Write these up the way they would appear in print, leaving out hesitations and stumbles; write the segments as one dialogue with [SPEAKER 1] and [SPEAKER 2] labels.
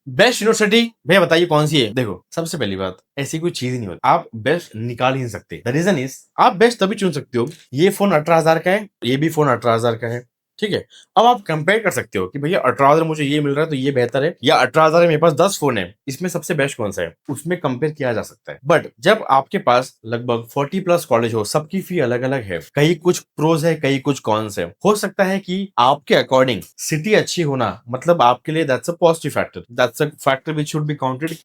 [SPEAKER 1] Best university भैया बताइए कौन सी है? देखो सबसे पहली बात, ऐसी कोई चीज ही नहीं होती, आप बेस्ट निकाल ही नहीं सकते। द रीजन इज आप बेस्ट तभी चुन सकते हो, ये फोन 18,000 का है, ये भी फोन 18,000 का है, ठीक है। अब आप कंपेयर कर सकते हो कि भैया 18,000 मुझे ये मिल रहा है तो ये बेहतर है, या 18,000 में मेरे पास 10 फोन है, इसमें सबसे बेस्ट कौन सा है, उसमें कंपेयर किया जा सकता है। बट जब आपके पास लगभग 40+ कॉलेज हो, सबकी फी अलग अलग है, कहीं कुछ प्रोज है, कहीं कुछ कॉन्स है, हो सकता है कि आपके अकॉर्डिंग सिटी अच्छी होना मतलब आपके लिए that's a positive factor, that's a factor which should be counted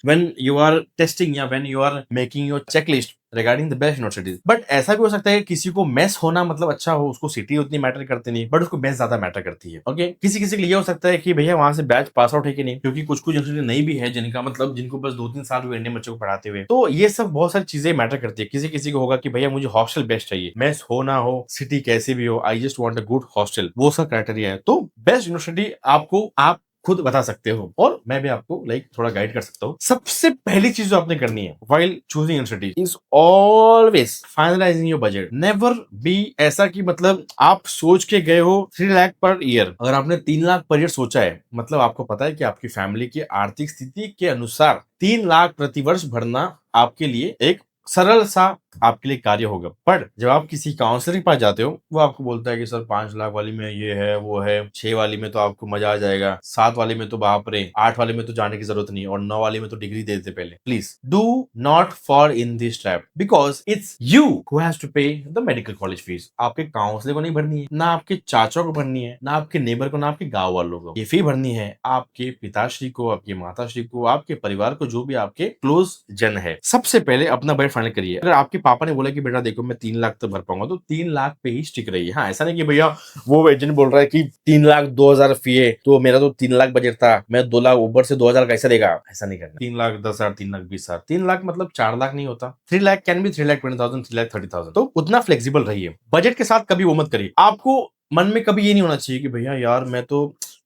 [SPEAKER 1] when you are testing या when you are making your checklist regarding the best universities. But ऐसा भी हो सकता है कि किसी को मेस होना मतलब अच्छा हो, उसको सिटी उतनी मैटर करती नहीं, बट उसको मेस ज्यादा मैटर करती है। ओके, किसी किसी के लिए हो सकता है कि भैया वहां से बैच पास आउट है कि नहीं, क्योंकि कुछ कुछ यूनिवर्सिटी नहीं भी है जिनका मतलब जिनको बस 2-3 साल हुए इंडियन बच्चों को पढ़ाते हुए, तो ये सब बहुत सारी चीजें मैटर करती है। किसी किसी को होगा कि भैया मुझे हॉस्टल बेस्ट चाहिए, मेस हो ना हो, सिटी कैसे भी हो, I just want a good hostel, वो सब क्राइटेरिया है। तो बेस्ट यूनिवर्सिटी आपको आप खुद बता सकते हो, और मैं भी आपको थोड़ा गाइड कर सकता हूँ। सबसे पहली चीज जो आपने करनी है while choosing university is always finalising your budget. Never be ऐसा कि मतलब आप सोच के गए हो 3 लाख पर ईयर, अगर आपने 3 लाख पर ईयर सोचा है, मतलब आपको पता है कि आपकी फैमिली की आर्थिक स्थिति के अनुसार 3 लाख प्रतिवर्ष भरना आपके लिए एक सरल सा आपके लिए कार्य होगा। पर जब आप किसी काउंसलर के पास जाते हो, वो आपको बोलता है कि सर 5 लाख वाली में ये है वो है, 6 वाली में तो आपको मजा आ जाएगा, 7 वाली में तो बाप रे, 8 वाली में तो जाने की जरूरत नहीं, और 9 वाली में तो डिग्री दे देते पहले। Please do not fall in this trap, because it's you who has to pay the medical college fees. आपके काउंसलर को नहीं भरनी है, ना आपके चाचा को भरनी है, ना आपके नेबर को, ना आपके गाँव वालों को। ये फी भरनी है आपके पिताश्री को, आपकी माताश्री को, आपके परिवार को, जो भी आपके क्लोज जन है। सबसे पहले अपना बजट फाइनल करिए। अगर आपके पापा ने बोला कि बेटा देखो मैं 3 लाख तक भर पाऊंगा, तो 3 लाख पे ही स्टिक रहिए। हाँ, ऐसा नहीं कि भैया वो एजेंट बोल रहा है कि 3 लाख 2,000 फी है, तो मेरा तो 3 लाख बजट था, मैं 2 लाख ऊपर से 2,000 कैसे देगा, ऐसा नहीं करना। 3 लाख 10,000, 3 लाख 20,000, 3 लाख मतलब 4 लाख नहीं होता। 3 लाख कैन बी 3,20,000, 3,30,000। तो उतना फ्लेक्सिबल रहिए। बजट के साथ कभी वो मत करिए। आपको मन में कभी ये नहीं होना चाहिए कि भैया यार मैं तो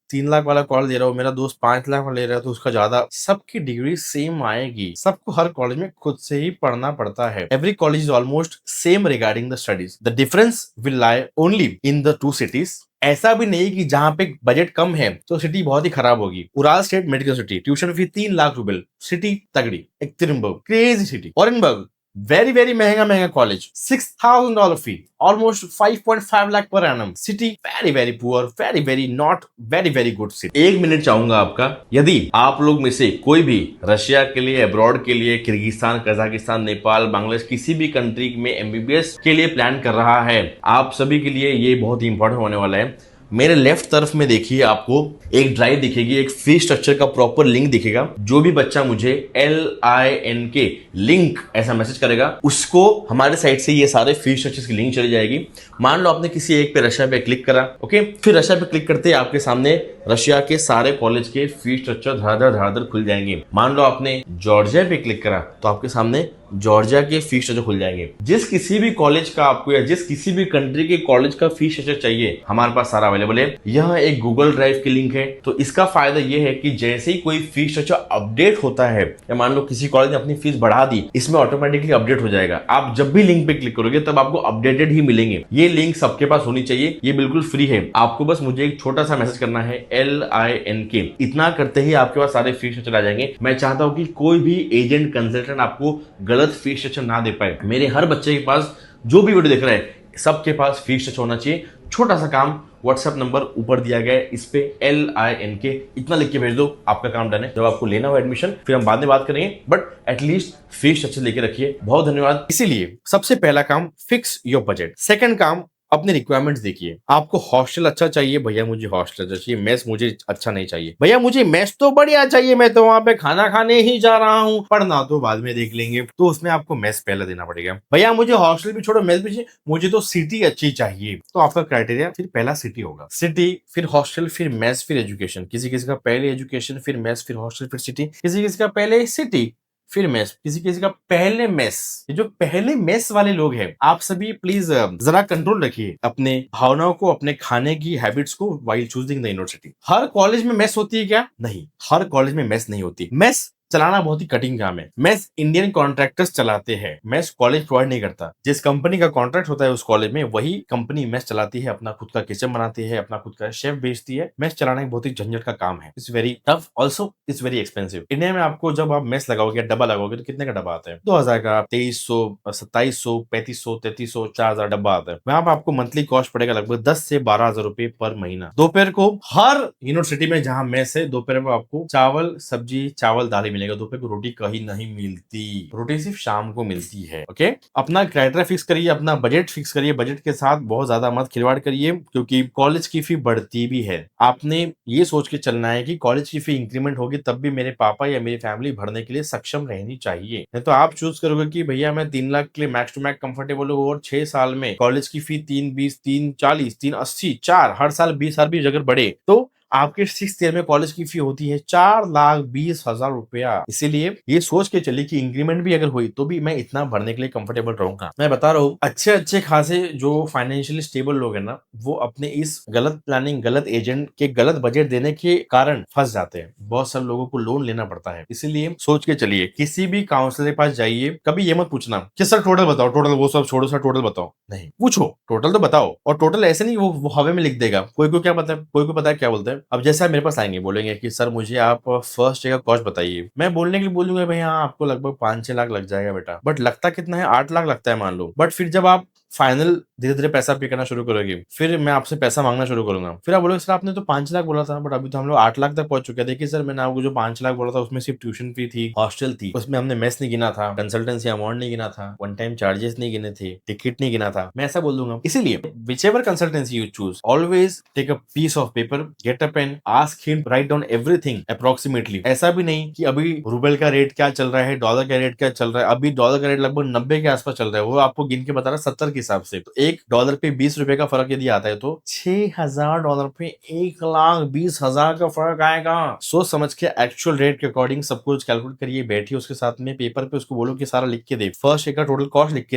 [SPEAKER 1] 3 लाख वाला कॉल दे रहा हूँ, मेरा दोस्त 5 लाख वाला ले रहा है तो उसका ज्यादा। सबकी डिग्री सेम आएगी, सबको हर कॉलेज में खुद से ही पढ़ना पड़ता है। Every college is almost same regarding the studies, the difference will lie only in the 2 cities. ऐसा भी नहीं कि जहां पे बजट कम है तो सिटी बहुत ही खराब होगी। Ural state medical city, tuition fee 3 lakh रुपए, सिटी तगड़ी। Yekaterinburg crazy city. Orenburg very very महंगा college, $6,000 fee, almost 5.5 lakh per annum. City very very poor, very very not very very good city. 1 minute चाहूंगा आपका, यदि आप लोग में से कोई भी रशिया के लिए, अब्रॉड के लिए, किर्गिस्तान, कजाकिस्तान, नेपाल, बांग्लादेश, किसी भी कंट्री में एमबीबीएस के लिए प्लान कर रहा है, आप सभी के लिए ये बहुत ही इंपॉर्टेंट होने वाला है। मेरे लेफ्ट तरफ में देखिए, आपको एक ड्राइव दिखेगी, एक फी स्ट्रक्चर का प्रॉपर लिंक दिखेगा। जो भी बच्चा मुझे LINK लिंक ऐसा मैसेज करेगा, उसको हमारे साइड से ये सारे फी स्ट्रक्चर की लिंक चली जाएगी। मान लो आपने किसी एक पे रशिया पे क्लिक करा, ओके, फिर रशिया पे क्लिक करते ही आपके सामने रशिया के सारे कॉलेज के फी स्ट्रक्चर धड़ाधड़ खुल जाएंगे। मान लो आपने जॉर्जिया पे क्लिक करा तो आपके सामने जॉर्जिया के फी स्ट्रक्चर खुल जाएंगे। जिस किसी भी कॉलेज का आपको या जिस किसी भी कंट्री के कॉलेज का फी स्ट्रक्चर चाहिए, हमारे पास सारा अवेलेबल है। यह एक गूगल ड्राइव की लिंक है। तो इसका फायदा यह है कि जैसे ही कोई फी स्ट्रक्चर अपडेट होता है, या मान लो किसी कॉलेज ने अपनी फीस बढ़ा दी, इसमें ऑटोमेटिकली अपडेट हो जाएगा। आप जब भी लिंक पे क्लिक करोगे तब आपको अपडेटेड ही मिलेंगे। ये लिंक सबके पास होनी चाहिए, ये बिल्कुल फ्री है। आपको बस मुझे एक छोटा सा मैसेज करना है LINK, इतना करते ही आपके पास सारे फी स्ट्रक्चर आ जाएंगे। मैं चाहता हूं कि कोई भी एजेंट कंसल्टेंट आपको गलत फी स्ट्रक्चर ना दे पाए। मेरे हर बच्चे के पास, जो भी वीडियो देख रहा है, सबके पास फी स्ट्रक्चर होना चाहिए। छोटा सा काम, व्हाट्सएप नंबर ऊपर दिया गया है, इस पे LINK इतना लिख के भेज दो, आपका काम डन है। जब आपको लेना हो एडमिशन, फिर हम बाद में बात करेंगे, बट एटलीस्ट फी स्ट्रक्चर लेके रखिए। बहुत धन्यवाद। इसीलिए सबसे पहला काम, फिक्स योर बजट। सेकंड काम, अपने रिक्वायरमेंट्स देखिए। आपको हॉस्टल अच्छा चाहिए, भैया मुझे हॉस्टल अच्छा चाहिए, मेस मुझे अच्छा नहीं चाहिए, भैया मुझे मेस तो बढ़िया चाहिए, मैं तो वहां पे खाना खाने ही जा रहा हूँ, पढ़ना तो बाद में देख लेंगे, तो उसमें आपको मेस पहले देना पड़ेगा। भैया मुझे हॉस्टल भी छोड़ो, मेस भी चाहिए, मुझे तो सिटी अच्छी चाहिए, तो आपका क्राइटेरिया फिर पहला सिटी होगा। सिटी, फिर हॉस्टल, फिर मेस, फिर एजुकेशन। किसी किसी का पहले एजुकेशन, फिर मेस, फिर हॉस्टल, फिर सिटी। किसी किसी का पहले सिटी, फिर मेस, किसी किसी का पहले मेस। ये जो पहले मेस वाले लोग हैं, आप सभी प्लीज जरा कंट्रोल रखिए अपने भावनाओं को, अपने खाने की हैबिट्स को, while choosing the university. Her college में मेस होती है क्या? नहीं, हर कॉलेज में मेस नहीं होती। मेस चलाना बहुत ही कठिन काम है। मेस इंडियन कॉन्ट्रैक्टर्स चलाते हैं, मेस कॉलेज प्रोवाइड नहीं करता। जिस कंपनी का कॉन्ट्रैक्ट होता है उस कॉलेज में, वही कंपनी मेस चलाती है, अपना खुद का किचन बनाती है, अपना खुद का शेफ बेचती है। मेस चलाना एक बहुत ही झंझट का काम है। It's very tough, also it's very expensive. India में आपको जब आप मेस लगाओगे, डब्बा लगाओगे, तो कितने का डब्बा आता है? 2000 का, 2300, 2700, 3500, 3300, 4000 डब्बा आता है। वहां पर आपको मंथली कॉस्ट पड़ेगा लगभग 10 से 12,000 रुपए पर महीना। दोपहर को हर यूनिवर्सिटी में जहां मेस है, दोपहर में आपको चावल सब्जी, चावल दाल ही मिलेगा। दोपहर को रोटी कहीं नहीं मिलती, रोटी सिर्फ शाम को मिलती है। ओके, अपना क्राइटेरिया फिक्स करिए, अपना बजट फिक्स करिए। बजट के साथ बहुत ज्यादा मत खिलवाड़ करिए, क्योंकि कॉलेज की फी बढ़ती भी है। आपने ये सोच के चलना है कि कॉलेज की फी इंक्रीमेंट होगी तब भी मेरे पापा या मेरी फैमिली भरने के लिए सक्षम रहनी चाहिए। नहीं तो आप चूज करोगे कि भैया मैं 3 लाख के लिए मैक्स टू मैक्स कंफर्टेबल हूँ और 6 साल में कॉलेज की फी 320, 340, 380, 4 हर साल 20,000 अगर बढ़े तो आपके 6th ईयर में कॉलेज की फी होती है 4,20,000 रुपया। इसीलिए ये सोच के चलिए कि इंक्रीमेंट भी अगर हुई तो भी मैं इतना भरने के लिए कंफर्टेबल रहूंगा। मैं बता रहा हूँ, अच्छे अच्छे खासे जो फाइनेंशियली स्टेबल लोग हैं ना, वो अपने इस गलत प्लानिंग, गलत एजेंट के गलत बजट देने के कारण फंस जाते हैं। बहुत सारे लोगों को लोन लेना पड़ता है। इसीलिए सोच के चलिए, किसी भी काउंसलर के पास जाइए, कभी ये मत पूछना कि सर टोटल बताओ, टोटल वो सब छोड़ो, सर टोटल बताओ। नहीं, पूछो टोटल तो बताओ। और टोटल ऐसे नहीं वो हवा में लिख देगा। कोई को क्या पता है, कोई को पता है क्या बोलते हैं। अब जैसे आप मेरे पास आएंगे, बोलेंगे कि सर मुझे आप फर्स्ट डे का कॉस्ट बताइए, मैं बोलने के लिए बोलूंगा भाई हाँ आपको लगभग 5-6 लाख लग जाएगा बेटा। बट लगता कितना है? 8 लाख लगता है मान लो। बट फिर जब आप फाइनल धीरे धीरे पैसा पे करना शुरू करोगे, फिर मैं आपसे पैसा मांगना शुरू करूंगा। फिर आप बोलोगे सर आपने तो 5 लाख बोला था, बट अभी तो हम लोग 8 लाख तक पहुंच चुके हैं। देखिए सर, मैंने आपको जो 5 लाख बोला था उसमें सिर्फ ट्यूशन फी थी, हॉस्टल थी, उसमें हमने मेस नहीं गिना था, कंसल्टेंसी अमाउंट नहीं गिना था, वन टाइम चार्जेस नहीं गिने थे, टिकट नहीं गिना था। मैं ऐसा बोल दूंगा। इसीलिए whichever consultancy you choose, always take a piece of paper, get a pen, ask him, write down everything approximately. ऐसा भी नहीं कि अभी रूबल का रेट क्या चल रहा है, डॉलर का रेट क्या चल रहा है। अभी डॉलर का रेट लगभग 90 के आसपास चल रहा है, वो आपको गिन के बता रहा है 70 के हिसाब से। तो एक डॉलर पे 20 रुपए का फर्क यदि आता है तो $6,000 पे 1,20,000 का फर्क आएगा। सोच समझ के एक्चुअल रेट के अकॉर्डिंग सब कुछ कैलकुलेट करिए, बैठिए उसके साथ में, पेपर पे उसको बोलो कि सारा लिख के दे, फर्स्ट ईयर का टोटल कॉस्ट लिख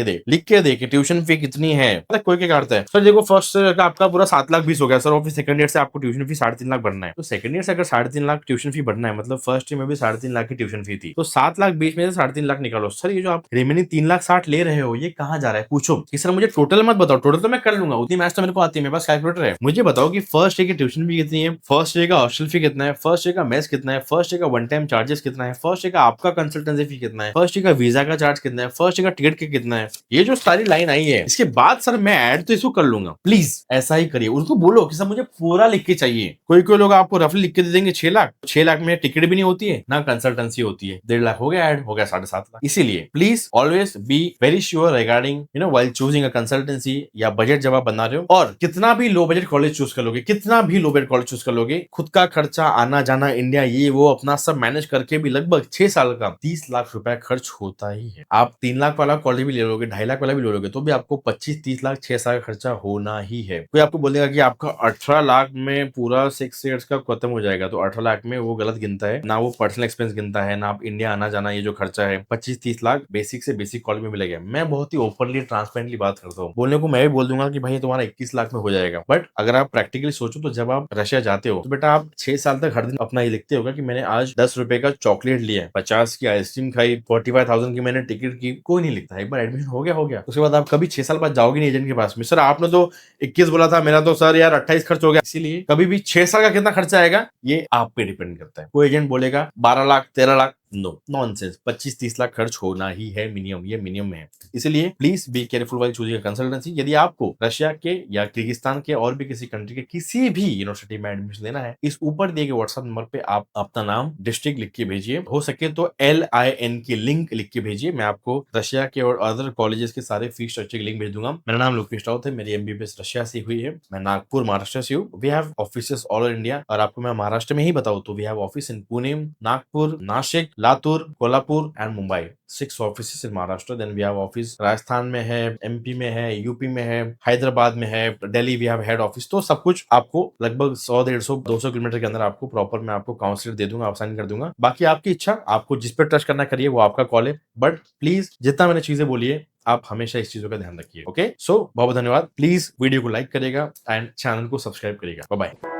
[SPEAKER 1] के दे कि ट्यूशन फी कितनी है। मतलब कोई क्या करता है सर देखो फर्स्ट ईयर का आपका पूरा 7,20,000 हो गया सर, और फिर सेकंड ईयर से आपको ट्यूशन फी 3.5 लाख भरना है। तो सेकंड ईयर से अगर 3.5 लाख ट्यूशन फी भरना है, मतलब फर्स्ट ईयर में भी 3.5 लाख की ट्यूशन फी थी, तो 7,20,000 में से 3.5 लाख निकालो। सर ये जो आप रिमेनिंग 3,60,000 ले रहे हो ये कहाँ जा रहा है? पूछो कि सर मुझे टोटल मत बताओ, टोटल तो मैं कर लूंगा, उतनी मैथ्स तो मेरे को आती है, मेरे पास कैलकुलेटर है। मुझे बताओ कि फर्स्ट ईयर की ट्यूशन फी कितनी है, फर्स्ट ईयर का हॉस्टल फी कितना है, फर्स्ट ईयर का मेस कितना है, फर्स्ट ईयर का वन टाइम चार्जेस कितना है, फर्स्ट ईयर का आपका कंसल्टेंसी फी कितना है, फर्स्ट ईयर का वीजा का चार्ज कितना है, फर्स्ट ईयर का टिकट का कितना है। ये जो सारी लाइन आई है इसके बाद सर मैं ऐड तो इसको कर लूंगा। प्लीज ऐसा ही करिए, उनको बोलो कि सर मुझे पूरा लिख के चाहिए। कोई कोई लोग आपको रफली लिख के दे देंगे 6 लाख, 6 लाख में टिकट भी नहीं होती है ना कंसल्टेंसी होती है, 1.5 लाख हो गया, ऐड हो गया 7.5 लाख। इसीलिए please always be very sure regarding while choosing a consultancy या बजट जब आप बना रहे हो। और कितना भी लो बजट कॉलेज चूज कर लोगे, कितना भी लो बजट कॉलेज चूज कर लोगे, खुद का खर्चा, आना जाना इंडिया, ये वो अपना सब मैनेज करके भी लगभग 6 साल का 30 लाख रुपए खर्च होता ही है। आप 3 लाख वाला कॉलेज भी ले लोगे, 2.5 लाख वाला भी ले लोगे, तो भी आपको 25-30 लाख 6 साल का खर्चा होना ही है। कोई आपको बोलेगा कि आपका 18 लाख में पूरा 6 ईयर्स का खत्म हो जाएगा, तो 18 लाख में वो गलत गिनता है ना, वो पर्सनल एक्सपेंस गिनता है ना, आप इंडिया आना जाना ये जो खर्चा है। 25-30 लाख बेसिक से बेसिक कॉलेज में मिलेगा। मैं बहुत ही ओपनली ट्रांसपेरेंटली बात करता हूँ, बोलने को मैं भी बोल दूंगा कि भाई तुम्हारा 21 लाख में हो जाएगा। बट अगर आप प्रैक्टिकली सोचो तो जब आप रशिया जाते हो तो बेटा आप 6 साल तक हर दिन अपना ये लिखते होगा कि मैंने आज 10 रुपए का चॉकलेट लिया, 50 की आइसक्रीम खाई, 45,000 की मैंने टिकट की। कोई नहीं लिखता, एक बार एडमिशन हो गया उसके बाद आप कभी 6 साल बाद जाओगे नहीं एजेंट के पास में, सर आपने तो 21 बोला था, मेरा तो सर यार 28 खर्च हो गया। इसीलिए कभी भी 6 साल का कितना खर्चा आएगा ये आप पे डिपेंड करता है। कोई एजेंट बोलेगा 12 लाख 13 लाख, नो नॉनसेंस, 25-30 लाख खर्च होना ही है मिनिमम, ये मिनिमम है। इसलिए please be careful while choosing consultancy. यदि आपको रशिया के या किर्गिस्तान के और भी किसी कंट्री के किसी भी यूनिवर्सिटी में एडमिशन लेना है, इस ऊपर दिए गए व्हाट्सएप नंबर पे आप अपना नाम, डिस्ट्रिक्ट लिख के भेजिए, हो सके तो LIN की लिंक लिख के भेजिए। मैं आपको रशिया के और अदर कॉलेजेस के सारे फीस स्ट्रक्चर की लिंक भेज दूंगा। मेरा नाम लोकेश राउत है, मेरी MBBS रशिया से हुई है, मैं नागपुर महाराष्ट्र से हूँ। We have offices all over India, और आपको मैं महाराष्ट्र में ही बताऊँ तो we have office in Pune, Nagpur, Nashik, Latur, Kolhapur and Mumbai. 6 offices in Maharashtra. Then we have office Rajasthan में है, MP में है, UP में है, हैदराबाद में है, Delhi we have head office. तो सब कुछ आपको लगभग 100-150-200 किलोमीटर के अंदर आपको प्रॉपर मैं आपको काउंसलर दे दूंगा, साइन कर दूंगा। बाकी आपकी इच्छा, आपको जिस पर ट्रस्ट करना करिए, वो आपका कॉल है। बट प्लीज जितना मैंने चीजें बोली है आप हमेशा इस चीजों का ध्यान रखिए। ओके, सो बहुत धन्यवाद। प्लीज वीडियो को लाइक करेगा एंड चैनल को सब्सक्राइब करेगा। Bye bye.